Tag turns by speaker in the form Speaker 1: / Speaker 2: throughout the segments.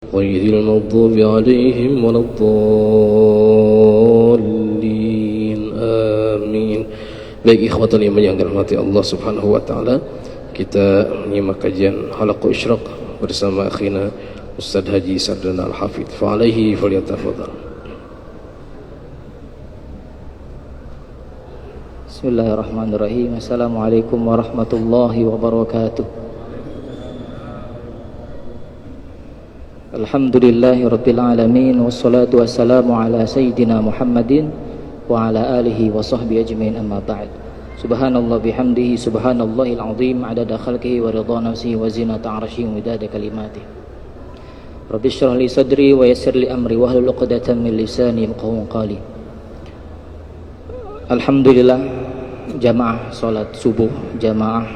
Speaker 1: غير المغضوب عليهم ولا الضالين آمين. Baik ikhwatul iman yang dirahmati Allah Subhanahu wa taala, kita menyimak kajian Halaqah Isyraq bersama akhina Ustaz Haji Sardana Al-Hafidh. Fa alaihi falyatafadhal.
Speaker 2: Bismillahirrahmanirrahim. Assalamualaikum warahmatullahi wabarakatuh. Alhamdulillahi rabbil alamin, wassalatu wassalamu ala sayyidina Muhammadin wa ala alihi wa sahbihi ajmain, amma ba'd. Subhanallah bihamdihi, subhanallahil azim, adada khalqihi wa ridha nafsihi wa zinata arsyihi wa midada kalimatihi. Rabbi shrah li sadri wa yassir li amri wahlul 'uqdatam min lisani yafqahu qawli. Alhamdulillah, jamaah salat subuh, jamaah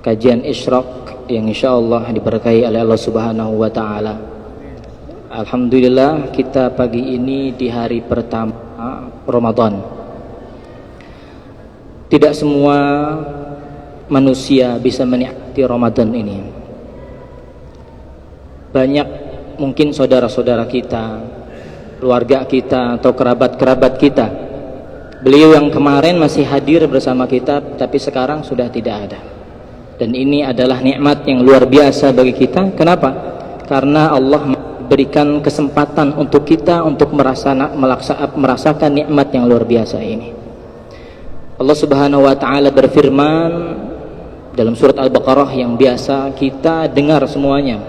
Speaker 2: kajian Isyraq yang insyaallah diberkahi oleh Allah Subhanahu wa taala. Alhamdulillah, kita pagi ini di hari pertama Ramadan. Tidak semua manusia bisa menikmati Ramadan ini. Banyak mungkin saudara-saudara kita, keluarga kita atau kerabat-kerabat kita, beliau yang kemarin masih hadir bersama kita tapi sekarang sudah tidak ada. Dan ini adalah nikmat yang luar biasa bagi kita. Kenapa? Karena Allah memberikan kesempatan untuk kita untuk merasakan nikmat yang luar biasa ini. Allah Subhanahu wa taala berfirman dalam surat Al-Baqarah yang biasa kita dengar semuanya,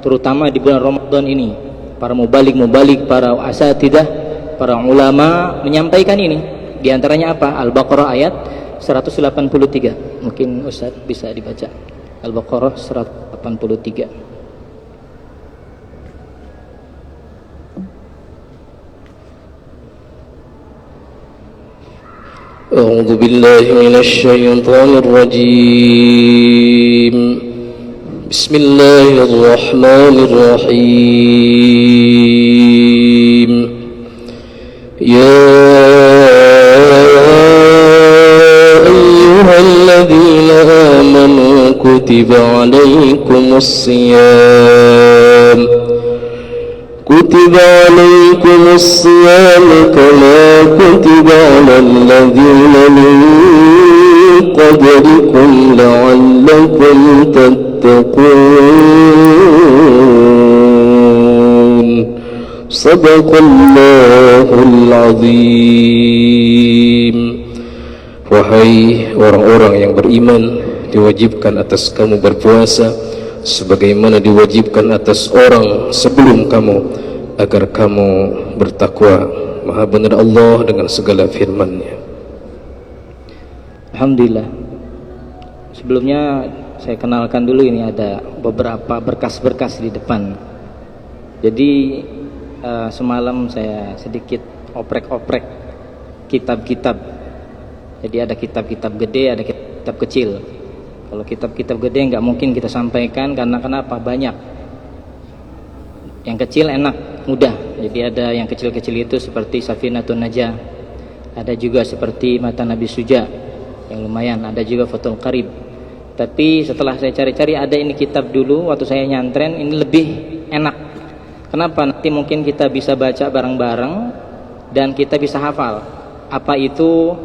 Speaker 2: terutama di bulan Ramadan ini. Para mubalik, para asatidah, para ulama menyampaikan ini. Di antaranya apa? Al-Baqarah ayat 183. Mungkin Ustaz bisa dibaca Al-Baqarah 183.
Speaker 1: A'udzu billahi minasy syaithanir rajim. Bismillahirrahmanirrahim. Ya الذين آمنوا كتب عليكم الصيام كما كتب على الذين من قبلكم لعلكم تتقون. صدق الله العظيم. Wahai orang-orang yang beriman, diwajibkan atas kamu berpuasa sebagaimana diwajibkan atas orang sebelum kamu, agar kamu bertakwa. Maha benar Allah dengan segala firman-Nya.
Speaker 2: Alhamdulillah. Sebelumnya saya kenalkan dulu, ini ada beberapa berkas-berkas di depan. Jadi semalam saya sedikit oprek-oprek kitab-kitab. Jadi ada kitab-kitab gede, ada kitab kecil. Kalau kitab-kitab gede nggak mungkin kita sampaikan, karena kenapa? Banyak. Yang kecil enak, mudah. Jadi ada yang kecil-kecil itu seperti Safinatun Najah. Ada juga seperti Mata Nabi Suja yang lumayan. Ada juga Fathul Qarib. Tapi setelah saya cari-cari, ada ini kitab dulu waktu saya nyantren, ini lebih enak. Kenapa? Nanti mungkin kita bisa baca bareng-bareng dan kita bisa hafal apa itu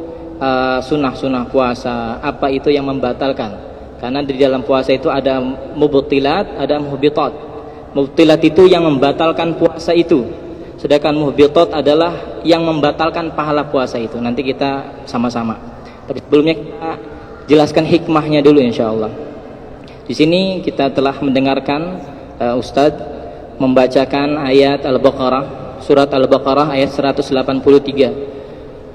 Speaker 2: sunnah-sunnah puasa, apa itu yang membatalkan. Karena di dalam puasa itu ada mubtilat, ada muhbitat. Mubtilat itu yang membatalkan puasa itu, sedangkan muhbitat adalah yang membatalkan pahala puasa itu. Nanti kita sama-sama. Tapi sebelumnya kita jelaskan hikmahnya dulu insyaallah. Di sini kita telah mendengarkan Ustadz membacakan ayat Al-Baqarah, surat Al-Baqarah ayat 183.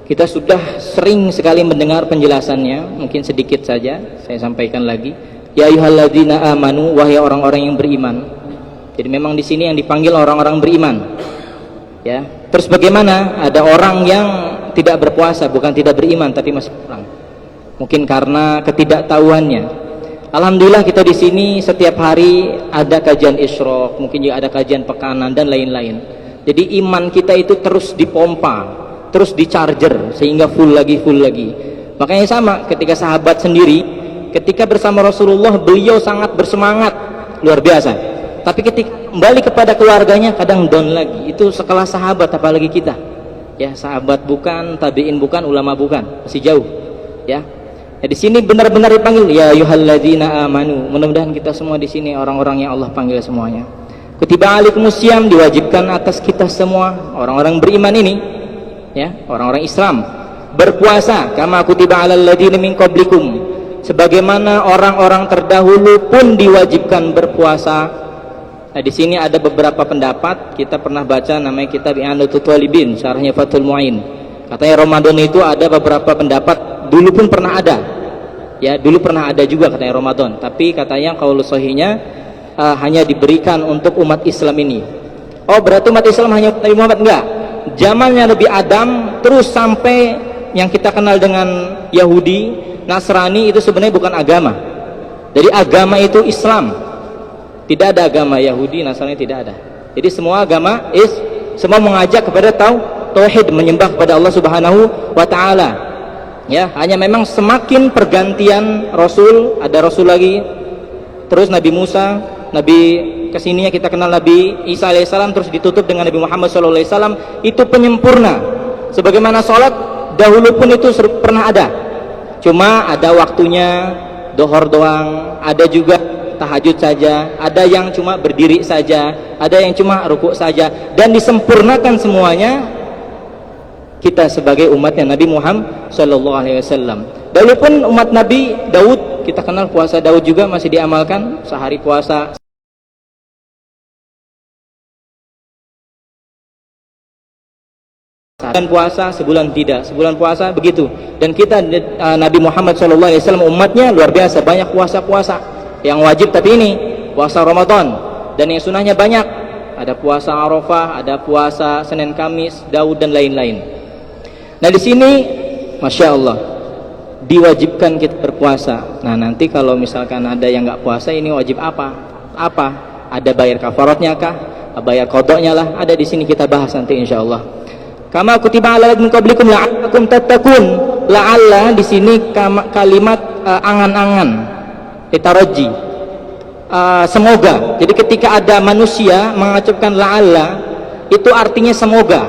Speaker 2: Kita sudah sering sekali mendengar penjelasannya, mungkin sedikit saja saya sampaikan lagi. Ya ayyuhalladzina amanu, wahai orang-orang yang beriman. Jadi memang di sini yang dipanggil orang-orang beriman. Ya. Terus bagaimana? Ada orang yang tidak berpuasa, bukan tidak beriman tapi masih kurang. Mungkin karena ketidaktahuannya. Alhamdulillah kita di sini setiap hari ada kajian Isyraq, mungkin juga ada kajian pekanan dan lain-lain. Jadi iman kita itu terus dipompa, terus di-charger sehingga full lagi. Makanya sama ketika sahabat sendiri, ketika bersama Rasulullah, beliau sangat bersemangat luar biasa. Tapi ketika kembali kepada keluarganya kadang down lagi. Itu sekelas sahabat apalagi kita. Ya, sahabat bukan, tabi'in bukan, ulama bukan, masih jauh. Ya. Di sini benar-benar dipanggil ya ayyuhalladzina amanu. Mudah-mudahan kita semua di sini orang-orang yang Allah panggil semuanya. Kutiba alaikumusiyam, diwajibkan atas kita semua orang-orang beriman ini, ya, orang-orang Islam berpuasa kama kutiba alal ladzina min qablikum, sebagaimana orang-orang terdahulu pun diwajibkan berpuasa. Nah, di sini ada beberapa pendapat. Kita pernah baca namanya kitab I'anatul Talibin, syarahnya Fathul Mu'in. Katanya Ramadan itu ada beberapa pendapat, dulu pun pernah ada. Ya, dulu pernah ada juga katanya Ramadan. Tapi katanya qaul sahihnya hanya diberikan untuk umat Islam ini. Oh, berarti umat Islam hanya Nabi Muhammad? Enggak. Zamannya Nabi Adam terus sampai yang kita kenal dengan Yahudi, Nasrani, itu sebenarnya bukan agama. Jadi agama itu Islam. Tidak ada agama Yahudi, Nasrani, tidak ada. Jadi semua agama semua mengajak kepada tauhid, menyembah kepada Allah Subhanahu wa taala. Ya, hanya memang semakin pergantian rasul, ada rasul lagi, terus Nabi Musa, Nabi kesininya kita kenal Nabi Isa alaihissalam, terus ditutup dengan Nabi Muhammad SAW. Itu penyempurna. Sebagaimana sholat dahulu pun itu pernah ada, cuma ada waktunya, dohor doang, ada juga tahajud saja, ada yang cuma berdiri saja, ada yang cuma rukuk saja, dan disempurnakan semuanya kita sebagai umatnya Nabi Muhammad SAW. Dahulu pun umat Nabi Daud, kita kenal puasa Daud juga masih diamalkan, sehari puasa dan puasa sebulan tidak, sebulan puasa begitu. Dan kita Nabi Muhammad SAW umatnya luar biasa, banyak puasa-puasa yang wajib, tapi ini puasa Ramadan, dan yang sunahnya banyak, ada puasa Arafah, ada puasa Senin Kamis, Daud, dan lain-lain. Nah, di sini Masya Allah diwajibkan kita berpuasa. Nah, nanti kalau misalkan ada yang nggak puasa, ini wajib apa? Ada bayar kafaratnya kah? Bayar kodoknya lah, ada di sini kita bahas nanti insya Allah. Kama kutiba ala min qablikum la'allakum tattaqun. La'alla di sini kalimat angan-angan, ditaraji, semoga. Jadi ketika ada manusia mengucapkan la'alla, itu artinya semoga,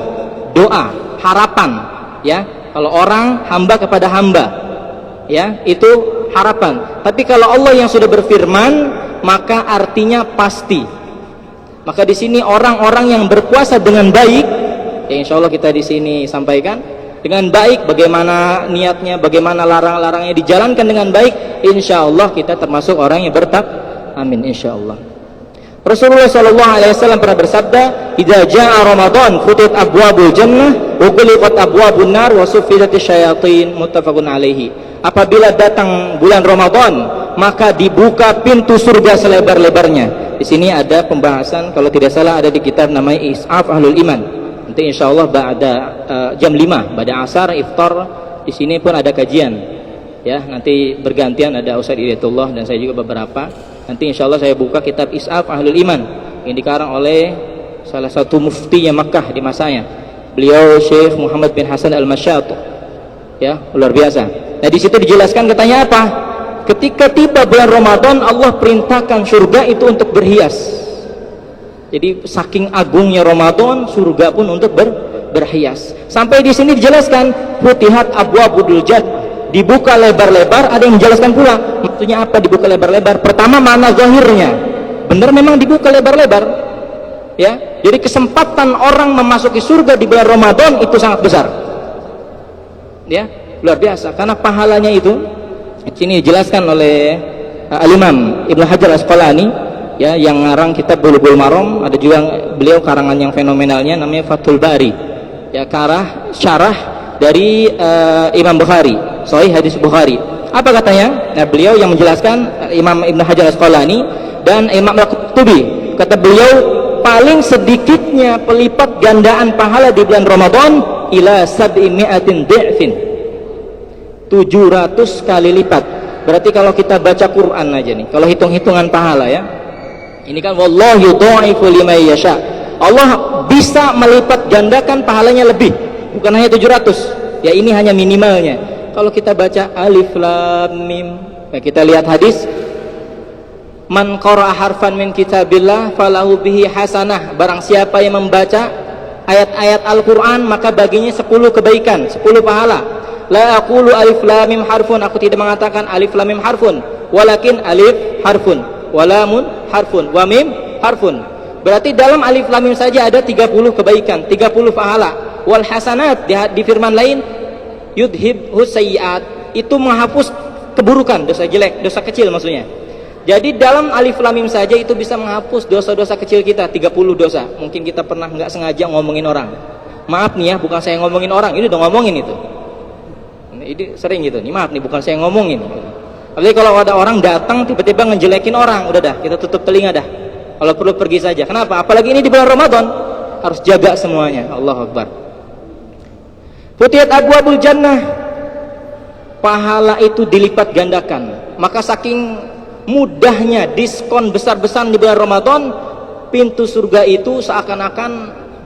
Speaker 2: doa, harapan, ya. Kalau orang hamba kepada hamba, ya, itu harapan. Tapi kalau Allah yang sudah berfirman, maka artinya pasti. Maka di sini orang-orang yang berpuasa dengan baik, ya insya Allah kita di sini sampaikan dengan baik, bagaimana niatnya, bagaimana larang-larangnya dijalankan dengan baik, insya Allah kita termasuk orang yang amin insya Allah. Rasulullah SAW pernah bersabda, idza jaa Ramadan futut abwabul jannah wa ghulqat abwabun nar wa suffidatis syayatin, muttafaqun alaihi. Apabila datang bulan Ramadan, maka dibuka pintu surga selebar-lebarnya. Di sini ada pembahasan, kalau tidak salah ada di kitab namanya Is'af Ahlul Iman. Nanti insya Allah pada jam 5 pada asar iftar di sini pun ada kajian, ya, nanti bergantian, ada Ustaz Hidayatullah dan saya juga beberapa. Nanti insya Allah saya buka kitab Is'af Ahlul Iman yang dikarang oleh salah satu muftinya Makkah di masanya, beliau Syekh Muhammad bin Hasan Al-Masyat, ya, luar biasa. Nah, di situ dijelaskan, katanya apa? Ketika tiba bulan Ramadan, Allah perintahkan surga itu untuk berhias. Jadi saking agungnya Ramadan, surga pun untuk berhias. Sampai di sini dijelaskan, futihat abwabul jannah, dibuka lebar-lebar. Ada yang menjelaskan pula, maksudnya apa dibuka lebar-lebar? Pertama, mana zahirnya? Benar memang dibuka lebar-lebar, ya. Jadi kesempatan orang memasuki surga di bulan Ramadan itu sangat besar, ya, luar biasa. Karena pahalanya itu, di sini dijelaskan oleh Al-Imam Ibnu Hajar Asqalani, ya, yang ngarang kitab Bulughul Maram. Ada juga beliau karangan yang fenomenalnya namanya Fathul Bari, ya, syarah dari Imam Bukhari, Sahih Hadis Bukhari. Apa katanya? Nah, beliau yang menjelaskan, Imam Ibnu Hajar Asqalani dan Imam Al-Qurtubi, kata beliau, paling sedikitnya pelipat gandaan pahala di bulan Ramadan ila 700 dhi'fin, 700 kali lipat. Berarti kalau kita baca Quran aja nih, kalau hitung-hitungan pahala, ya, ini kan wallahu yudha'ifu liman yasha, Allah bisa melipat gandakan pahalanya lebih, bukan hanya 700, ya, ini hanya minimalnya. Kalau kita baca alif lam mim, ya, kita lihat hadis Man qara'a harfan min kitabillah falahu bihi hasanah. Barang siapa yang membaca ayat-ayat Al-Quran maka baginya 10 kebaikan, 10 pahala. La aqulu alif lam mim harfun, aku tidak mengatakan alif lam mim harfun, walakin alif harfun, walamun harfun, wa mim harfun. Berarti dalam alif lam mim saja ada 30 kebaikan, 30 pahala. Wal hasanat, di firman lain yudhibhus sayyiat, itu menghapus keburukan, dosa jelek, dosa kecil maksudnya. Jadi dalam alif lam mim saja itu bisa menghapus dosa-dosa kecil kita, 30 dosa. Mungkin kita pernah nggak sengaja ngomongin orang. Maaf nih ya, bukan saya ngomongin orang, ini udah ngomongin itu. Ini sering gitu. Nih maaf nih, bukan saya ngomongin. Tapi kalau ada orang datang tiba-tiba ngejelekin orang, udah dah, kita tutup telinga dah. Kalau perlu pergi saja. Kenapa? Apalagi ini di bulan Ramadan, harus jaga semuanya. Allahu Akbar. Futiyat abwabul jannah, pahala itu dilipat gandakan. Maka saking mudahnya diskon besar-besaran di bulan Ramadan, pintu surga itu seakan-akan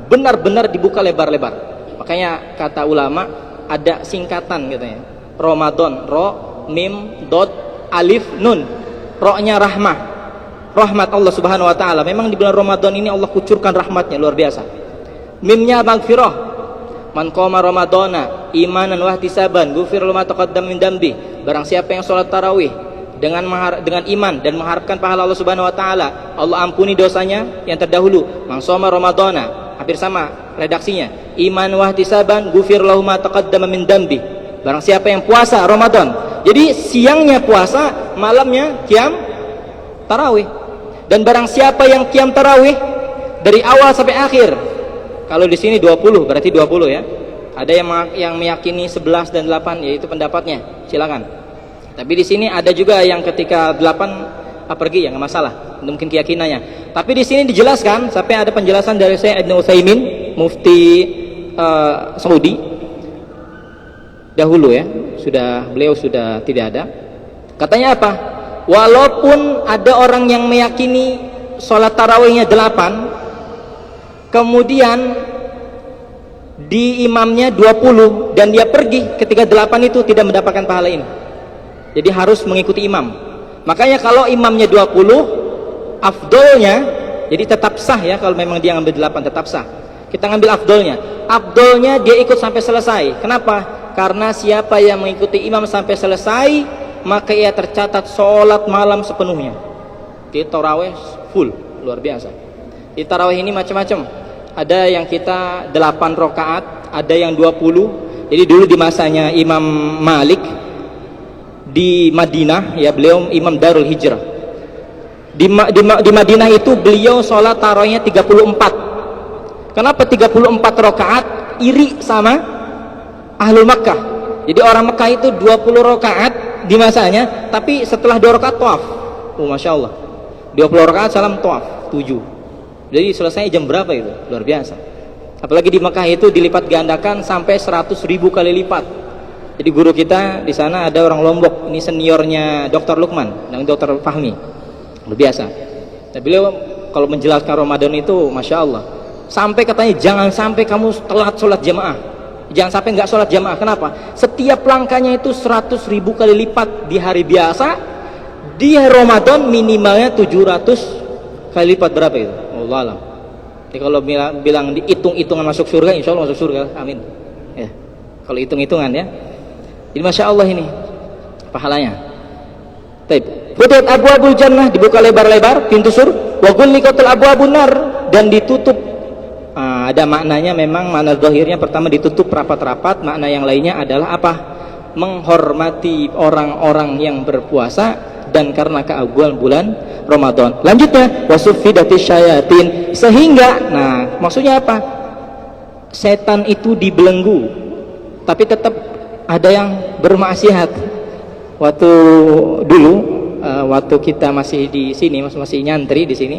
Speaker 2: benar-benar dibuka lebar-lebar. Makanya kata ulama ada singkatan katanya, Ramadan, ro, mim, dot, alif, nun. Ro-nya rahmah, rahmat Allah Subhanahu wa taala. Memang di bulan Ramadan ini Allah kucurkan rahmatnya luar biasa. Mimnya maghfirah, man qama ramadana imanan wa ihtisaban ghufira lahu ma taqaddama min dambi. Barang siapa yang salat tarawih dengan iman dan mengharapkan pahala Allah Subhanahu wa taala, Allah ampuni dosanya yang terdahulu. Man shoma ramadana, hampir sama redaksinya, iman wa ihtisaban ghufira lahu ma taqaddama min dambi. Barang siapa yang puasa Ramadan, jadi siangnya puasa, malamnya qiyam tarawih. Dan barang siapa yang qiyam tarawih dari awal sampai akhir, kalau di sini 20 berarti 20 ya. Ada yang meyakini 11 dan 8, yaitu pendapatnya, silakan. Tapi di sini ada juga yang ketika 8 pergi, ya nggak masalah, mungkin keyakinannya. Tapi di sini dijelaskan, sampai ada penjelasan dari Syekh Ibnu Utsaimin, mufti Saudi dahulu ya, beliau sudah tidak ada. Katanya apa? Walaupun ada orang yang meyakini sholat tarawihnya 8, kemudian di imamnya 20 dan dia pergi ketika 8 itu tidak mendapatkan pahala ini. Jadi harus mengikuti imam. Makanya kalau imamnya 20, afdolnya, jadi tetap sah ya, kalau memang dia ngambil 8 tetap sah. Kita ngambil afdolnya. Afdolnya dia ikut sampai selesai. Kenapa? Karena siapa yang mengikuti imam sampai selesai, maka ia tercatat sholat malam sepenuhnya. Di tarawih full, luar biasa. Di tarawih ini macam-macam. Ada yang kita 8 rakaat, ada yang 20. Jadi dulu di masanya Imam Malik di Madinah, ya, beliau Imam Darul Hijrah. Di Madinah itu beliau sholat tarawihnya 34. Kenapa 34 rakaat? Iri sama Ahlul Makkah. Jadi orang Makkah itu 20 rakaat di masanya, tapi setelah 2 rakaat tawaf. Masya Allah, 20 rakaat salam tawaf 7. Jadi selesai jam berapa itu? Luar biasa. Apalagi di Makkah itu dilipat gandakan sampai 100.000 kali lipat. Jadi guru kita di sana ada orang Lombok, ini seniornya Dr. Lukman dan Dr. Fahmi, luar biasa. Nah, beliau kalau menjelaskan Ramadan itu, masya Allah, sampai katanya jangan sampai kamu telat sholat jamaah, jangan sampai nggak sholat jamaah. Kenapa? Setiap langkahnya itu 100.000 kali lipat di hari biasa, di Ramadan minimalnya 700 kali lipat. Berapa itu? Allah alam. Jadi kalau bilang dihitung-hitungan masuk surga, insya Allah masuk surga, amin. Ya, kalau hitung-hitungan ya. Jadi masya Allah ini pahalanya. Taib. Futiyat abwabul jannah, dibuka lebar-lebar pintu surga. Wa ghulliqatil abwabun nar, dan ditutup. Ada maknanya memang, makna zahirnya pertama ditutup rapat-rapat, makna yang lainnya adalah apa? Menghormati orang-orang yang berpuasa dan karena keagungan bulan Ramadan. Lanjutnya wasuffidatis syayatin, sehingga, nah maksudnya apa? Setan itu dibelenggu, tapi tetap ada yang bermaksiat. Waktu dulu, waktu kita masih di sini, masih nyantri di sini,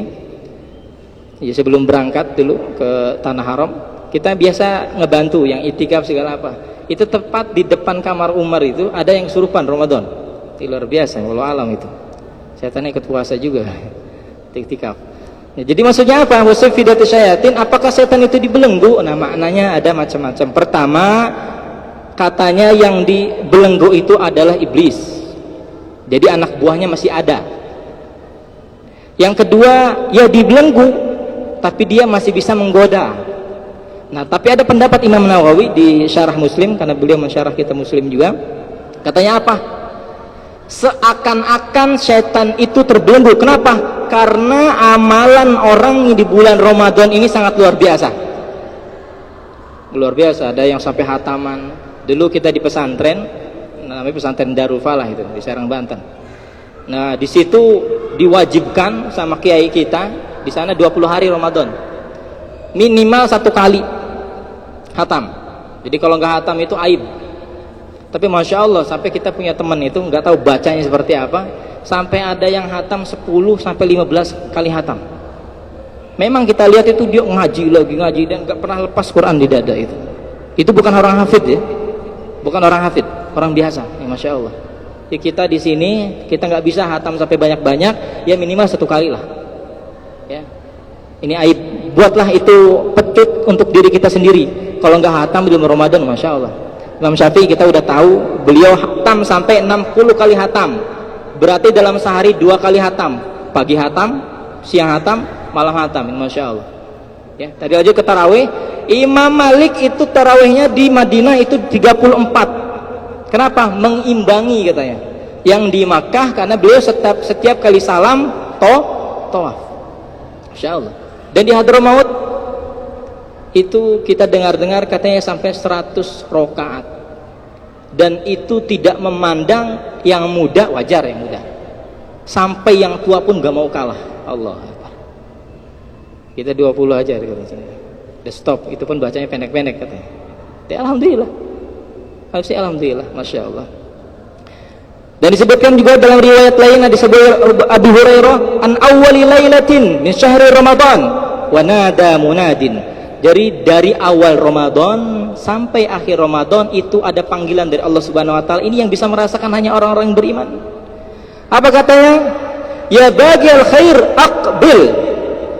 Speaker 2: ya sebelum berangkat dulu ke Tanah Haram, kita biasa ngebantu yang itikaf segala apa. Itu tepat di depan kamar Umar itu ada yang kesurupan Ramadan. Itu luar biasa, walau alam itu. Setan ikut puasa juga, itikaf. Ya, jadi maksudnya apa? Wasuffidatis syayatin, apakah setan itu dibelenggu? Nah maknanya ada macam-macam. Pertama, katanya yang dibelenggu itu adalah iblis. Jadi anak buahnya masih ada. Yang kedua, ya dibelenggu, tapi dia masih bisa menggoda. Nah, tapi ada pendapat Imam Nawawi di Syarah Muslim, karena beliau mensyarah kitab Muslim juga. Katanya apa? Seakan-akan setan itu terbelenggu. Kenapa? Karena amalan orang di bulan Ramadan ini sangat luar biasa. Luar biasa, ada yang sampai hataman. Dulu kita di pesantren, namanya pesantren Darul Falah itu di Serang, Banten. Nah, di situ diwajibkan sama kiai kita di sana 20 hari Ramadan. Minimal 1 kali hatam. Jadi kalau nggak hatam itu aib. Tapi Masya Allah, sampai kita punya teman itu nggak tahu bacanya seperti apa, sampai ada yang hatam 10 sampai 15 kali hatam. Memang kita lihat itu dia ngaji dan nggak pernah lepas Quran di dada itu. Itu bukan orang hafid ya, bukan orang hafid, orang biasa. Ya, Masya Allah. Ya, kita di sini kita nggak bisa hatam sampai banyak-banyak, ya minimal 1 kali lah. Ya, ini aib. Buatlah itu pecut untuk diri kita sendiri. Kalau nggak hatam di bulan Ramadan, Masya Allah. Imam Syafi'i kita udah tahu, beliau hatam sampai 60 kali hatam. Berarti dalam sehari 2 kali hatam, pagi hatam, siang hatam, malam hatam. Masya Allah. Ya, tadi aja ke tarawih, Imam Malik itu tarawihnya di Madinah itu 34. Kenapa? Mengimbangi katanya. Yang di Makkah karena beliau setiap kali salam tawaf. Masya Allah. Dan di Hadramaut itu kita dengar-dengar katanya sampai 100 rakaat. Dan itu tidak memandang yang muda, wajar yang muda. Sampai yang tua pun gak mau kalah. Allah. Kita 20 aja udah stop. Itu pun bacanya pendek-pendek katanya. Ya, alhamdulillah. Alhamdulillah, Masya Allah. Dan disebutkan juga dalam riwayat lain, disebut Abu Hurairah, an awwali lailatin min syahri Ramadan wa nada munadin. Jadi dari awal Ramadan sampai akhir Ramadan itu ada panggilan dari Allah Subhanahu wa taala. Ini yang bisa merasakan hanya orang-orang yang beriman. Apa katanya? Ya baghiyal khair aqbil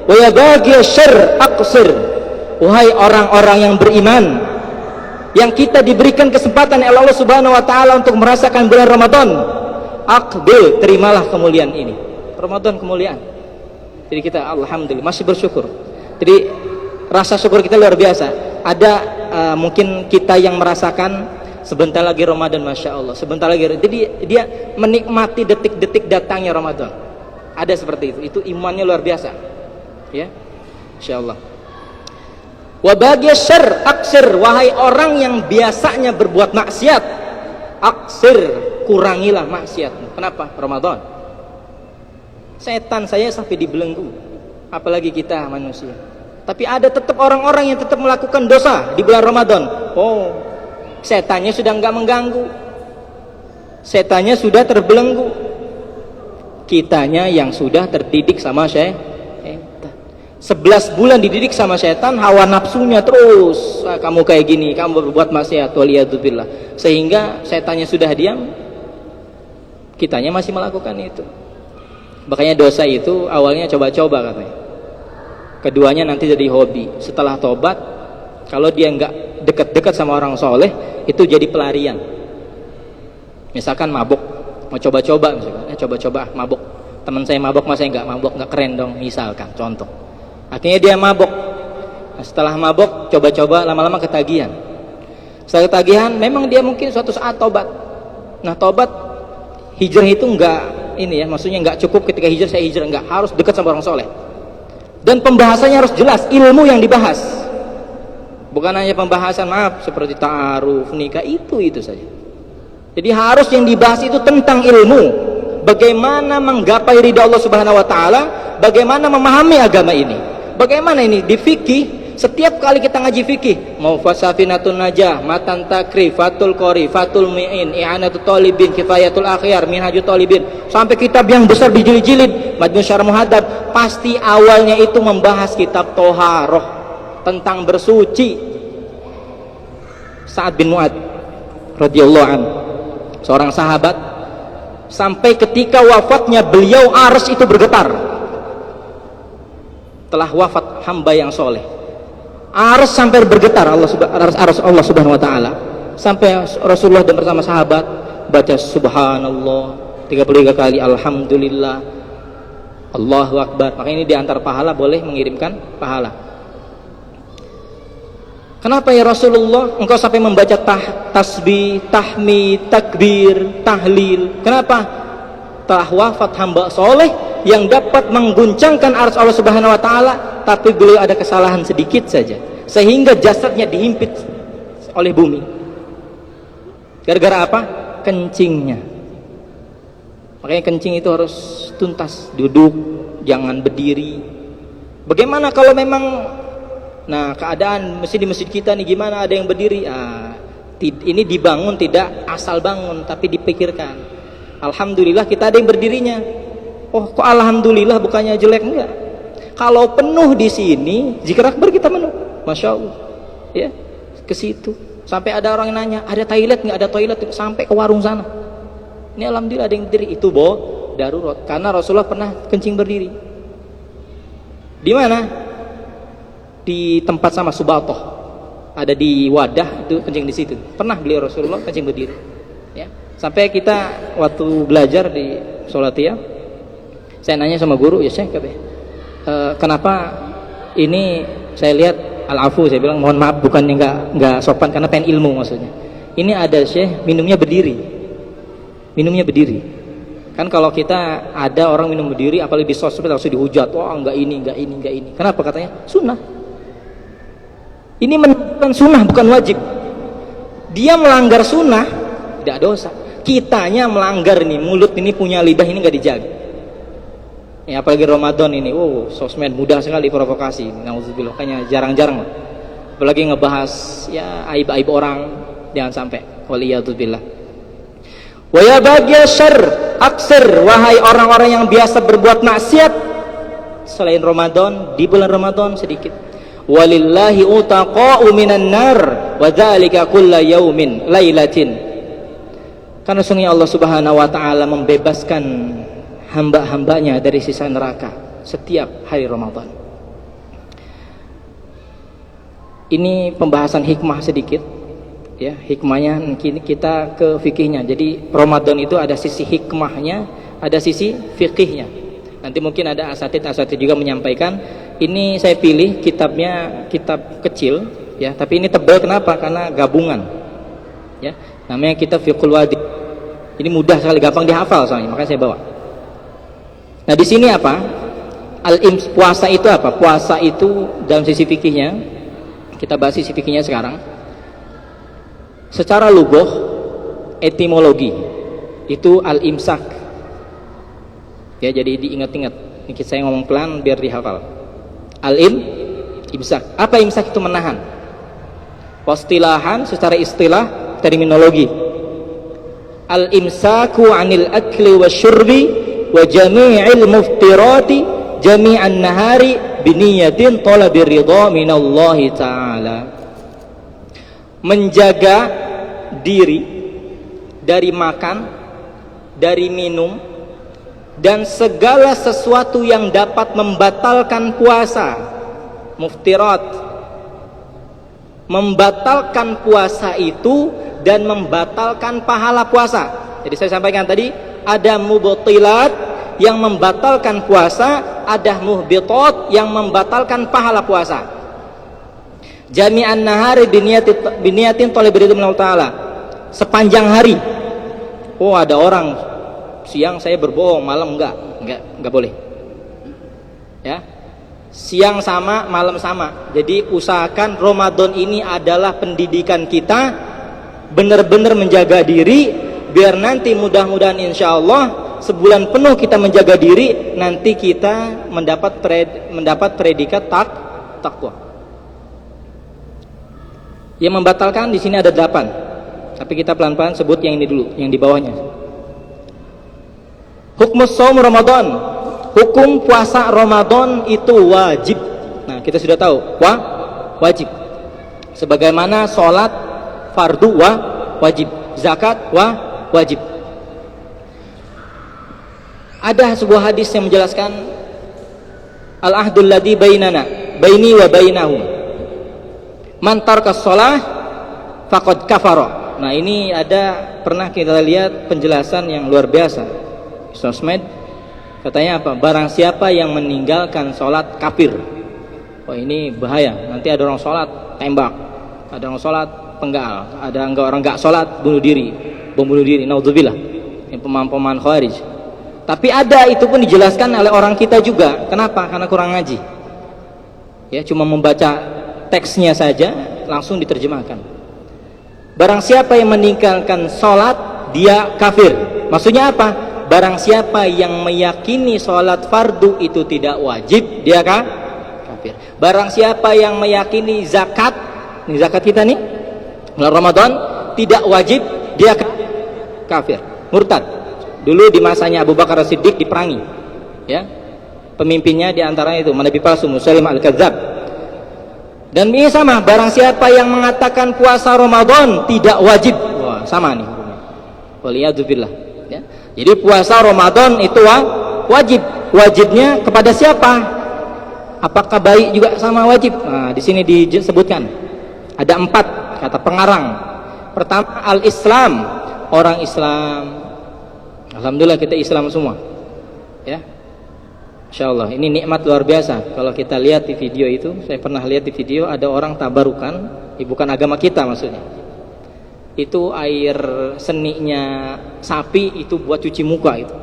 Speaker 2: wa ya baghiyal syarr aqsir. Wahai orang-orang yang beriman, yang kita diberikan kesempatan oleh Allah Subhanahu wa taala untuk merasakan bulan Ramadan, aqbil, terimalah kemuliaan ini. Ramadan kemuliaan. Jadi kita alhamdulillah masih bersyukur. Jadi rasa syukur kita luar biasa. Ada mungkin kita yang merasakan sebentar lagi Ramadan, Masya Allah, sebentar lagi. Jadi dia menikmati detik-detik datangnya Ramadan. Ada seperti itu. Itu imannya luar biasa. Ya, Masya Allah. Wa baghiyal syarr aksir, wahai orang yang biasanya berbuat maksiat, aksir, kurangilah maksiatmu. Kenapa? Ramadan. Setan saya sampai dibelenggu, apalagi kita manusia. Tapi ada tetap orang-orang yang tetap melakukan dosa di bulan Ramadan. Oh, setannya sudah enggak mengganggu, setannya sudah terbelenggu, kitanya yang sudah terdidik sama setan. 11 bulan dididik sama setan, hawa nafsunya terus, kamu kayak gini, kamu berbuat maksiat, waliyadzubillah, sehingga setannya sudah diam, kitanya masih melakukan itu. Makanya dosa itu awalnya coba-coba katanya, keduanya nanti jadi hobi. Setelah tobat, kalau dia nggak dekat-dekat sama orang soleh, itu jadi pelarian. Misalkan mabuk, mau coba-coba, misalkan, coba-coba mabuk, teman saya mabuk, mas saya nggak mabuk, nggak keren dong, misalkan contoh. Akhirnya dia mabuk. Nah, setelah mabuk, coba-coba, lama-lama ketagihan. Setelah ketagihan, memang dia mungkin suatu saat tobat. Nah, tobat hijrah itu enggak ini ya, maksudnya enggak cukup ketika hijrah saya hijrah, enggak, harus dekat sama orang soleh. Dan pembahasannya harus jelas, ilmu yang dibahas. Bukan hanya pembahasan maaf seperti ta'aruf, nikah, itu saja. Jadi harus yang dibahas itu tentang ilmu. Bagaimana menggapai ridha Allah Subhanahu wa taala, bagaimana memahami agama ini. Bagaimana ini di fikih? Setiap kali kita ngaji fikih, mau fasafinatun najah, matan takri, fatul qori, fatul mi'in, i'anatul talibin, kifayatul akhyar, minhajut talibin, sampai kitab yang besar dijilid-jilid, Majmu' Syarah Muhadzab, pasti awalnya itu membahas kitab Toharoh, tentang bersuci. Sa'ad bin Mu'adz radhiyallahu anhu, seorang sahabat, sampai ketika wafatnya beliau ars itu bergetar. Telah wafat hamba yang soleh, ars sampai bergetar, ars Allah Subhanahu wa taala, sampai Rasulullah dan bersama sahabat baca subhanallah 33 kali, alhamdulillah, Allahu Akbar. Maka ini diantar pahala, boleh mengirimkan pahala. Kenapa ya Rasulullah engkau sampai membaca tasbih, tahmid, takbir, tahlil? Kenapa? Telah wafat hamba soleh yang dapat mengguncangkan arsy Allah Subhanahu wa taala, tapi beliau ada kesalahan sedikit saja sehingga jasadnya dihimpit oleh bumi. Gara-gara apa? Kencingnya. Makanya kencing itu harus tuntas, duduk, jangan berdiri. Bagaimana kalau memang keadaan di masjid kita nih gimana, ada yang berdiri? Ini dibangun tidak asal bangun, tapi dipikirkan. Alhamdulillah kita ada yang berdirinya. Oh, kok alhamdulillah bukannya jelek? Enggak. Kalau penuh di sini, zikir akbar kita penuh. Masya Allah. Ya, ke situ. Sampai ada orang yang nanya, ada toilet nggak? Ada toilet, sampai ke warung sana. Ini alhamdulillah ada yang berdiri. Itu darurat. Karena Rasulullah pernah kencing berdiri. Di mana? Di tempat sama Subatoh. Ada di wadah itu kencing di situ. Pernah beliau Rasulullah kencing berdiri. Ya. Sampai kita waktu belajar di Sholatiyah, saya nanya sama guru, ya Syekh, kenapa ini saya lihat al-afu, saya bilang mohon maaf bukannya nggak sopan karena pengen ilmu maksudnya. Ini ada Syekh minumnya berdiri. Minumnya berdiri. Kan kalau kita ada orang minum berdiri apalagi di sosmed langsung dihujat, wah enggak ini. Kenapa katanya? Sunnah. Ini menunjukkan sunnah bukan wajib. Dia melanggar sunnah tidak dosa. Kitanya melanggar nih, mulut ini punya lidah ini nggak dijaga. Ya apalagi Ramadan ini, sosmed mudah sekali provokasi. Nauzubillah, kayaknya jarang-jarang lah. Apalagi ngebahas ya aib-aib orang, jangan sampai. Waliyadzubillah. Wa ya bagya syarr aksir, wahai orang-orang yang biasa berbuat maksiat selain Ramadan, di bulan Ramadan sedikit. Walillahi utaqa'u minan nar wa dzalika kulla yaumin lailatin. Karena sungguh Allah Subhanahu wa taala membebaskan hamba-hambanya dari siksa neraka setiap hari Ramadan. Ini pembahasan hikmah sedikit ya, hikmahnya kita ke fikihnya. Jadi Ramadan itu ada sisi hikmahnya, ada sisi fikihnya. Nanti mungkin ada asatid juga menyampaikan. Ini saya pilih kitabnya, kitab kecil ya, tapi ini tebal. Kenapa? Karena gabungan ya, namanya kitab Fiqhul Wadi. Ini mudah sekali, gampang dihafal soalnya, makanya saya bawa. Nah di sini apa? Puasa itu apa? Puasa itu dalam sisi fikihnya, kita bahas sisi fikihnya sekarang. Secara lugah, etimologi itu al-imsak. Ya, jadi diingat-ingat. Ini saya ngomong pelan biar dihafal. Imsak. Apa imsak itu? Menahan. Wastilahan, secara istilah, terminologi. Al-imsaku 'anil akli wasyurbi wa jami'il muftirati jami'an nahari biniyatin talabi ridha minallahi ta'ala. Menjaga diri dari makan, dari minum, dan segala sesuatu yang dapat membatalkan puasa. Muftirat, membatalkan puasa itu dan membatalkan pahala puasa. Jadi saya sampaikan tadi, ada mubtilat yang membatalkan puasa, ada muhbitat yang membatalkan pahala puasa. Jami'an nahari biniyatin thalabi ridha minallah ta'ala. Sepanjang hari. Oh, ada orang siang saya berbohong, malam enggak boleh. Ya. Siang sama, malam sama. Jadi usahakan Ramadan ini adalah pendidikan kita, benar-benar menjaga diri, biar nanti mudah-mudahan insya Allah sebulan penuh kita menjaga diri, nanti kita mendapat predikat takwa. Yang membatalkan di sini ada 8, tapi kita pelan-pelan sebut yang ini dulu, yang di bawahnya. Hukmus shaum Ramadan, hukum puasa Ramadan itu wajib. Nah kita sudah tahu, wajib. Sebagaimana sholat fardu wajib, zakat wajib. Ada sebuah hadis yang menjelaskan al-ahdul ladzi baini wa bainahum man taraka shalah faqad kafara. Nah ini pernah kita lihat penjelasan yang luar biasa. Sosmed Katanya apa? Barang siapa yang meninggalkan sholat kafir. Wah, ini bahaya. Nanti ada orang sholat tembak, ada orang sholat penggal, ada orang nggak sholat bunuh diri, bom bunuh diri. Naudzubillah. Ini pemahaman khawarij. Tapi ada, itu pun dijelaskan oleh orang kita juga. Kenapa? Karena kurang ngaji. Ya, cuma membaca teksnya saja langsung diterjemahkan. Barang siapa yang meninggalkan sholat, dia kafir. Maksudnya apa? Barang siapa yang meyakini sholat fardu itu tidak wajib, dia kafir. Barang siapa yang meyakini zakat, ini zakat kita nih, bulan Ramadan, tidak wajib, dia kafir, murtad. Dulu di masanya Abu Bakar As-Siddiq diperangi, ya, pemimpinnya diantaranya itu Nabi palsu Musailimah Al-Kadzdzab. Dan ini sama, barang siapa yang mengatakan puasa Ramadan tidak wajib, wah, sama nih, waliyadzubillah, ya. Jadi puasa Ramadan itu wajib. Wajibnya kepada siapa? Apakah bayi juga sama wajib? Nah, di sini disebutkan ada 4 kata pengarang. Pertama, al-Islam, orang Islam. Alhamdulillah kita Islam semua, ya. Insyaallah ini nikmat luar biasa. Kalau kita lihat di video itu, saya pernah lihat di video ada orang tabarukan, bukan agama kita maksudnya. Itu air seninya sapi itu buat cuci muka itu,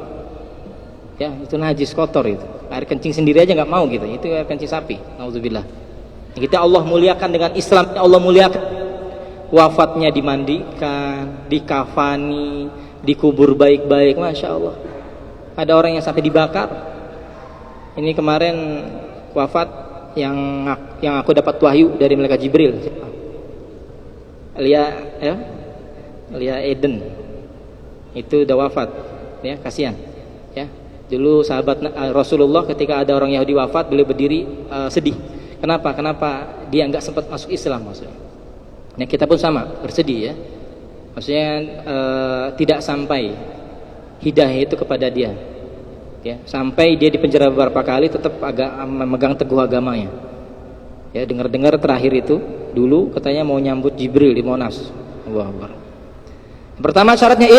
Speaker 2: ya, itu najis, kotor itu. Air kencing sendiri aja nggak mau gitu, itu air kencing sapi. Nauzubillah. Kita Allah muliakan dengan Islam, Allah muliakan. Wafatnya dimandikan, dikafani, dikubur baik-baik, masya Allah. Ada orang yang sampai dibakar. Ini kemarin wafat yang aku dapat wahyu dari malaikat Jibril. Lia Eden itu udah wafat, ya, kasihan, ya. Dulu sahabat Rasulullah ketika ada orang Yahudi wafat, beliau berdiri sedih. Kenapa dia nggak sempat masuk Islam maksudnya. Nah, kita pun sama, bersedih, ya. Maksudnya tidak sampai hidayah itu kepada dia, ya, sampai dia dipenjara beberapa kali tetap agak memegang teguh agamanya. Ya, dengar-dengar terakhir itu dulu katanya mau nyambut Jibril di Monas. Allahu Akbar. Pertama syaratnya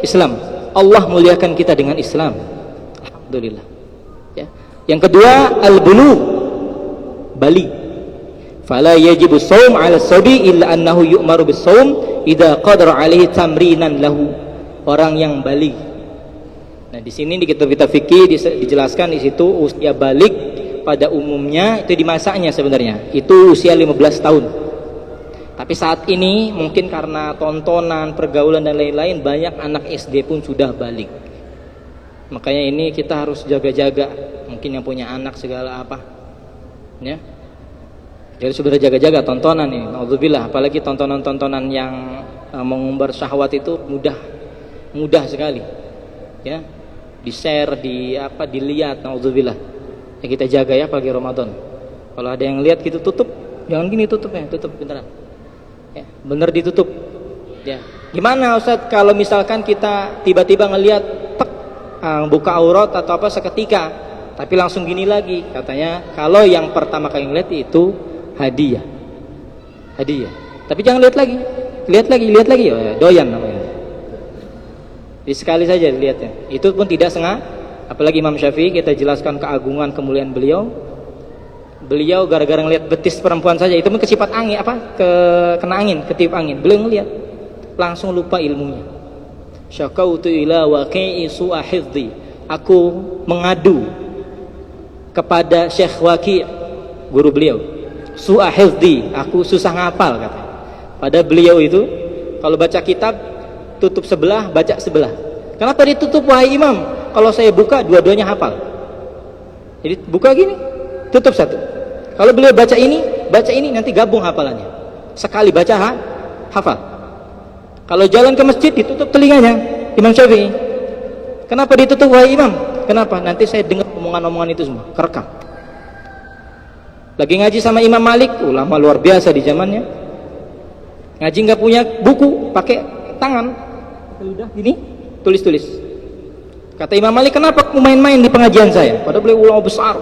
Speaker 2: Islam. Allah muliakan kita dengan Islam. Alhamdulillah. Ya. Yang kedua al-bulugh, balik. Fala yajibu shaum 'ala as-sabi illa annahu yu'maru bis-shaum idza qadara 'alaihi tamrinan lahu. Orang yang balik. Nah, di sini di kitab fikih dijelaskan di situ usia balik pada umumnya itu di masanya sebenarnya itu usia 15 tahun. Tapi saat ini mungkin karena tontonan, pergaulan dan lain-lain, banyak anak SD pun sudah balik. Makanya ini kita harus jaga-jaga. Mungkin yang punya anak segala apa, ya. Jadi sudah jaga-jaga tontonan ini. Nauzubillah, apalagi tontonan-tontonan yang mengumbar syahwat itu mudah sekali, ya. Di-share, dilihat, nauzubillah. Ya, kita jaga, ya, apalagi Ramadan. Kalau ada yang lihat gitu tutup, jangan gini tutupnya, tutup beneran. Ya, bener ditutup. Ya. Gimana Ustaz kalau misalkan kita tiba-tiba ngelihat buka aurat atau apa seketika, tapi langsung gini lagi? Katanya kalau yang pertama kali ngeliat itu hadiah. Tapi jangan lihat lagi, ya, doyan namanya. Jadi sekali saja dilihatnya. Itu pun tidak sengaja. Apalagi Imam Syafi'i, kita jelaskan keagungan kemuliaan beliau. Beliau gara-gara ngelihat betis perempuan saja, itu pun kecipat angin, kena angin, ketiup angin. Beliau ngelihat, langsung lupa ilmunya. Syakautu ila waqi'i su'a hifdzi. Aku mengadu kepada Syekh Waqi', guru beliau. Su'a hifdzi, aku susah ngapal katanya. Pada beliau itu kalau baca kitab tutup sebelah, baca sebelah. Kenapa ditutup wahai imam? Kalau saya buka dua-duanya hafal. Jadi buka gini, tutup satu. Kalau beliau baca ini nanti gabung hafalannya. Sekali baca hafal. Kalau jalan ke masjid ditutup telinganya, Imam Syafi'i. Kenapa ditutup wahai imam? Kenapa? Nanti saya dengar omongan-omongan itu semua, kerekam. Lagi ngaji sama Imam Malik, ulama luar biasa di zamannya. Ngaji nggak punya buku, pakai tangan. Udah gini, tulis-tulis. Kata Imam Malik, kenapa kamu main-main di pengajian saya? Padahal beliau ulama besar.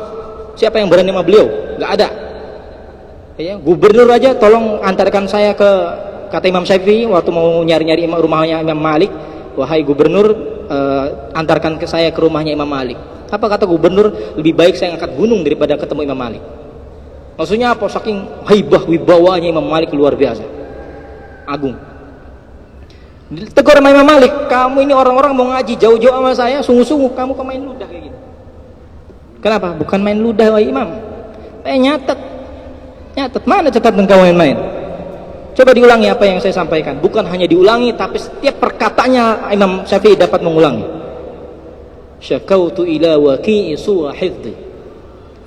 Speaker 2: Siapa yang berani sama beliau? Nggak ada. Ya, gubernur aja tolong antarkan saya ke, kata Imam Syafi'i waktu mau nyari-nyari rumahnya Imam Malik, wahai gubernur, antarkan ke saya ke rumahnya Imam Malik. Apa kata gubernur? Lebih baik saya ngangkat gunung daripada ketemu Imam Malik. Maksudnya apa? Saking haibah wibawanya Imam Malik luar biasa, agung. Tegur sama Imam Malik, kamu ini orang-orang mau ngaji jauh-jauh sama saya, sungguh-sungguh kamu main ludah kayak gitu. Kenapa? Bukan main ludah wahai Imam. Nyatet. Mana catatan kamu main-main? Coba diulangi apa yang saya sampaikan. Bukan hanya diulangi, tapi setiap perkataannya Imam Syafi'i dapat mengulangi. Syakautu ila waqi'i su'a hifdhi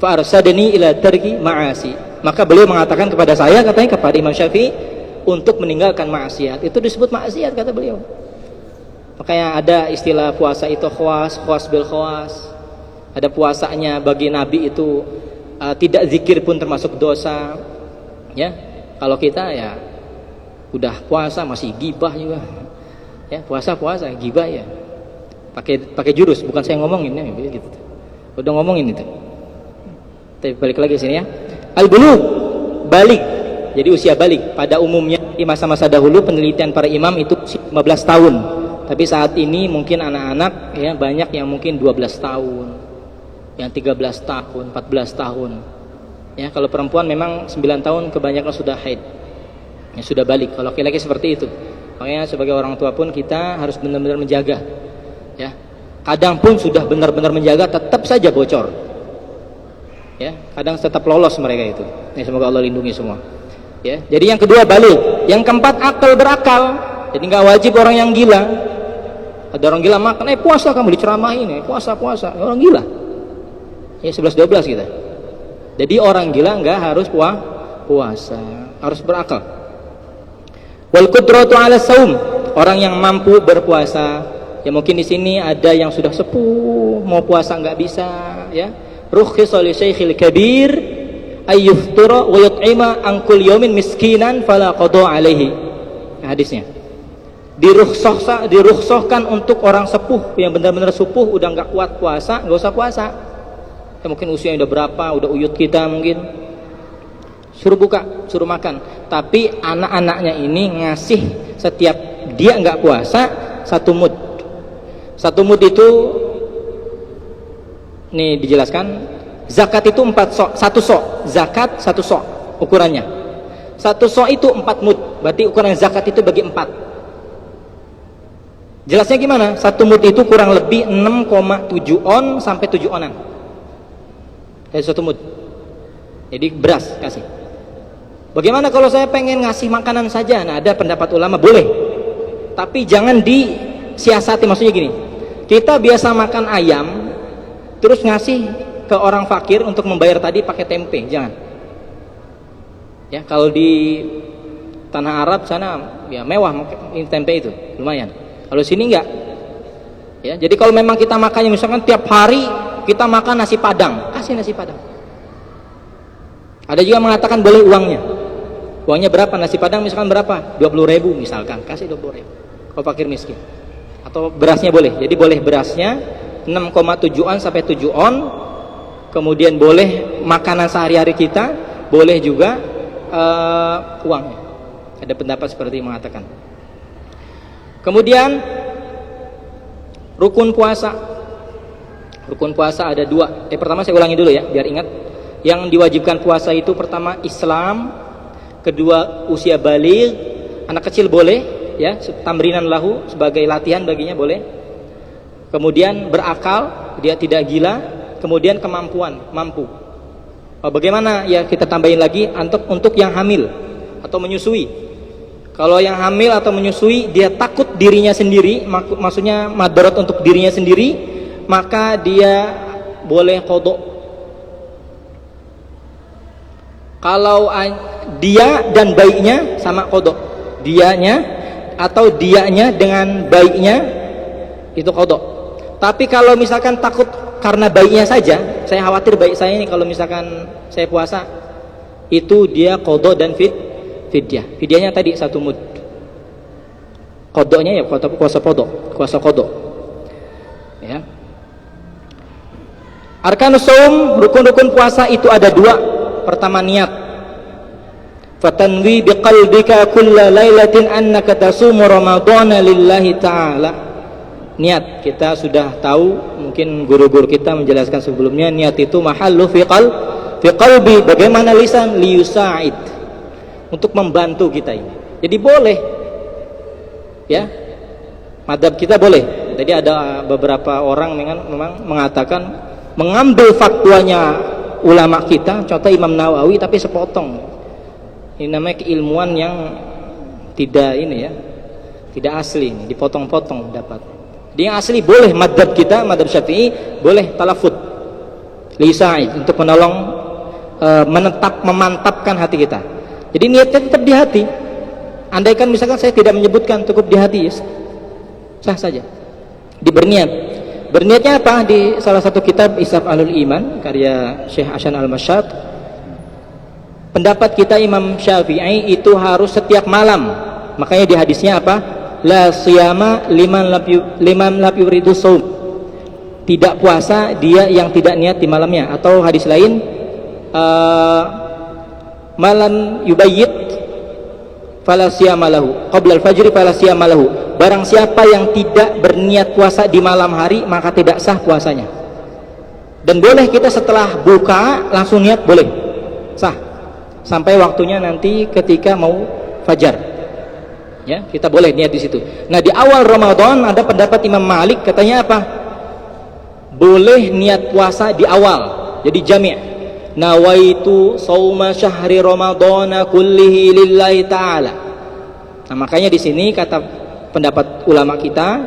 Speaker 2: fa arsadani ila tarki ma'asi. Maka beliau mengatakan kepada saya, katanya kepada Imam Syafi'i, untuk meninggalkan maksiat. Itu disebut maksiat kata beliau. Makanya ada istilah puasa itu khawas bil khawas. Ada puasanya bagi Nabi itu tidak zikir pun termasuk dosa. Ya, kalau kita ya udah puasa masih gibah juga. Ya, puasa gibah ya. Pakai jurus, bukan saya ngomongin ya, gitu. Udah ngomongin itu. Tapi balik lagi sini ya. Al-bulugh, balik. Jadi usia balik pada umumnya di masa-masa dahulu penelitian para imam itu 15 tahun. Tapi saat ini mungkin anak-anak ya banyak yang mungkin 12 tahun, yang 13 tahun, 14 tahun. Ya, kalau perempuan memang 9 tahun kebanyakan sudah haid. Ya, sudah balik. Kalau laki-laki seperti itu. Makanya sebagai orang tua pun kita harus benar-benar menjaga. Ya. Kadang pun sudah benar-benar menjaga tetap saja bocor. Ya, kadang tetap lolos mereka itu. Ya, semoga Allah lindungi semua. Ya, jadi yang kedua balik, yang keempat akal berakal. Jadi nggak wajib orang yang gila. Ada orang gila makan, puasa kamu diceramahin, puasa. Orang gila. Ya 11-12 kita. Jadi orang gila nggak harus puasa, harus berakal. Wal qudratu 'ala saum, orang yang mampu berpuasa. Ya mungkin di sini ada yang sudah sepuh, mau puasa nggak bisa, ya. Rukhisa li syaikhil kabir ayyuftura wa yut'ima an kulli yawmin miskinan fala qada alaihi. Hadisnya. Dirukhsahkan untuk orang sepuh yang benar-benar sepuh udah nggak kuat puasa, nggak usah puasa. Ya, mungkin usianya udah berapa, udah uyut kita mungkin. Suruh buka, suruh makan. Tapi anak-anaknya ini ngasih setiap dia nggak puasa 1 mud. 1 mud itu nih dijelaskan, zakat itu 4 sok, 1 sok, zakat 1 sok ukurannya. 1 sok itu 4 mud, berarti ukuran zakat itu bagi 4. Jelasnya gimana? 1 mud itu kurang lebih 6,7 on sampai 7 onan. Dari 1 mud. Jadi beras kasih. Bagaimana kalau saya pengen ngasih makanan saja? Nah, ada pendapat ulama boleh. Tapi jangan disiasati, maksudnya gini. Kita biasa makan ayam terus ngasih ke orang fakir untuk membayar tadi pakai tempe, jangan. Ya, kalau di tanah Arab sana ya mewah tempe itu, lumayan. Kalau sini enggak. Ya, jadi kalau memang kita makannya misalkan tiap hari kita makan nasi padang, kasih nasi padang. Ada juga mengatakan boleh uangnya. Uangnya berapa? Nasi padang misalkan berapa? 20.000 misalkan, kasih 20.000. Kalau fakir miskin. Atau berasnya boleh. Jadi boleh berasnya 6,7 on sampai 7 on. Kemudian boleh makanan sehari-hari kita, boleh juga uangnya. Ada pendapat seperti yang mengatakan. Kemudian rukun puasa. Rukun puasa ada 2. Pertama saya ulangi dulu ya, biar ingat. Yang diwajibkan puasa itu pertama Islam, kedua usia baligh, anak kecil boleh ya, tamrinan lahu sebagai latihan baginya boleh. Kemudian berakal, dia tidak gila, kemudian kemampuan, mampu. Bagaimana ya, kita tambahin lagi untuk yang hamil atau menyusui. Kalau yang hamil atau menyusui dia takut dirinya sendiri, maksudnya madarat untuk dirinya sendiri, maka dia boleh qadha. Kalau dia dan bayinya sama qadha. Dianya atau dianya dengan bayinya itu qadha. Tapi kalau misalkan takut karena bayinya saja, saya khawatir bayi saya ini kalau misalkan saya puasa, itu dia qadha dan fidyah. Fidyahnya tadi 1 mud. Qadhanya ya puasa qadha. Ya. Arkanus shaum, rukun-rukun puasa itu ada 2. Pertama niat. Fatanwi biqalbika kulla lailatin annaka tasumu ramadhana lillahi ta'ala Niat kita sudah tahu, mungkin guru-guru kita menjelaskan sebelumnya, niat itu mahallu fi qalbi, bagaimana lisan liyusa'id, untuk membantu kita ini. Jadi boleh ya, madhab kita boleh. Jadi ada beberapa orang memang mengatakan mengambil fatwanya ulama kita, contoh Imam Nawawi, tapi sepotong. Ini namanya keilmuan yang tidak ini ya, tidak asli, ini dipotong-potong dapat. Dia yang asli boleh, madhab kita, madhab Syafi'i boleh talafut lisa'id, untuk menolong memantapkan hati kita. Jadi niatnya tetap di hati. Andaikan misalkan saya tidak menyebutkan, cukup di hati ya, sah saja. Berniat. Berniatnya apa? Di salah satu kitab Isaf Ahlul Iman karya Syekh Hasan Al-Masyad, pendapat kita Imam Syafi'i itu harus setiap malam. Makanya di hadisnya apa? La siyama liman lam yuridu shaum. Tidak puasa dia yang tidak niat di malamnya. Atau hadis lain, malam yubayyit fala siyama lahu qabla al-fajri fala siyama lahu. Barang siapa yang tidak berniat puasa di malam hari, maka tidak sah puasanya. Dan boleh kita setelah buka langsung niat, boleh, sah, sampai waktunya nanti ketika mau fajar. Ya, kita boleh niat di situ. Nah, di awal Ramadan ada pendapat Imam Malik, katanya apa? Boleh niat puasa di awal. Jadi jami'. Nawaitu shauma syahri ramadhana kullihi lillahi ta'ala. Nah, makanya di sini kata pendapat ulama kita,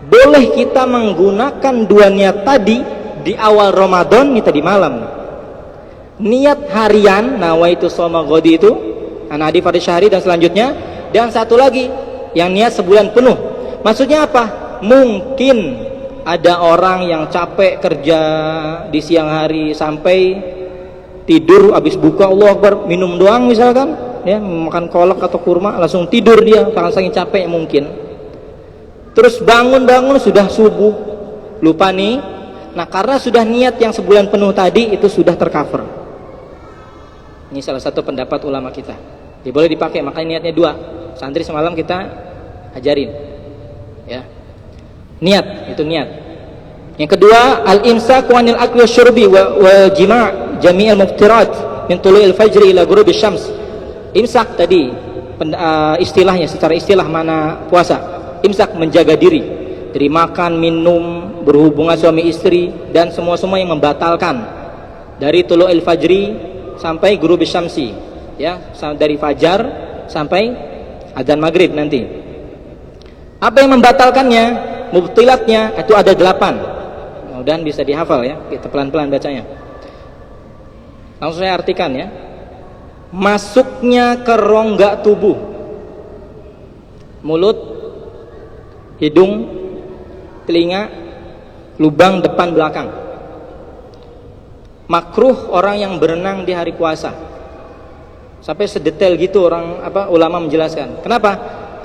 Speaker 2: boleh kita menggunakan dua niat tadi di awal Ramadan, ini tadi malam. Niat harian, nawaitu shauma ghadi itu, anadi fardhu syahri dan selanjutnya. Dan satu lagi yang niat sebulan penuh. Maksudnya apa? Mungkin ada orang yang capek kerja di siang hari sampai tidur, habis buka Allah Akbar, minum doang misalkan ya, makan kolak atau kurma, langsung tidur dia karena saking capek mungkin. Terus bangun sudah subuh, lupa nih. Nah, karena sudah niat yang sebulan penuh tadi, itu sudah tercover. Ini salah satu pendapat ulama kita. Dia boleh dipakai, makanya niatnya dua. Santri semalam kita ajarin ya, niat, itu niat. Yang kedua, al-imsak wa anil akli wasyurbi wa jima' jami'al muftirat min tulu'il fajri ila ghurubi syams. Imsak tadi istilahnya, secara istilah mana puasa. Imsak menjaga diri dari makan, minum, berhubungan suami istri dan semua yang membatalkan, dari tulu'il fajri sampai ghurubi syamsi ya, dari fajar sampai adzan maghrib nanti. Apa yang membatalkannya, mubtilatnya itu ada 8. Mudah-mudahan bisa dihafal ya, kita pelan-pelan bacanya. Langsung saya artikan ya. Masuknya ke rongga tubuh, mulut, hidung, telinga, lubang depan belakang. Makruh orang yang berenang di hari puasa. Sampai sedetail gitu ulama menjelaskan. Kenapa?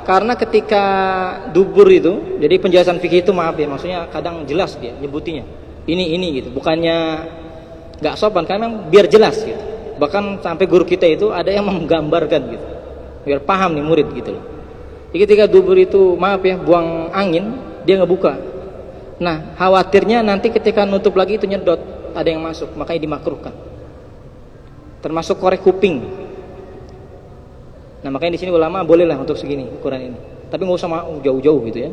Speaker 2: Karena ketika dubur itu, jadi penjelasan fikih itu maaf ya, maksudnya kadang jelas dia nyebutinya. Ini gitu. Bukannya nggak sopan, karena memang biar jelas gitu. Bahkan sampai guru kita itu ada yang menggambarkan gitu. Biar paham nih murid gitu loh. Jadi ketika dubur itu maaf ya, buang angin, dia nggak buka. Nah, khawatirnya nanti ketika nutup lagi itu nyedot, ada yang masuk, makanya dimakruhkan. Termasuk korek kuping. Nah, makanya di sini ulama bolehlah untuk segini ukuran ini. Tapi nggak usah jauh-jauh gitu ya.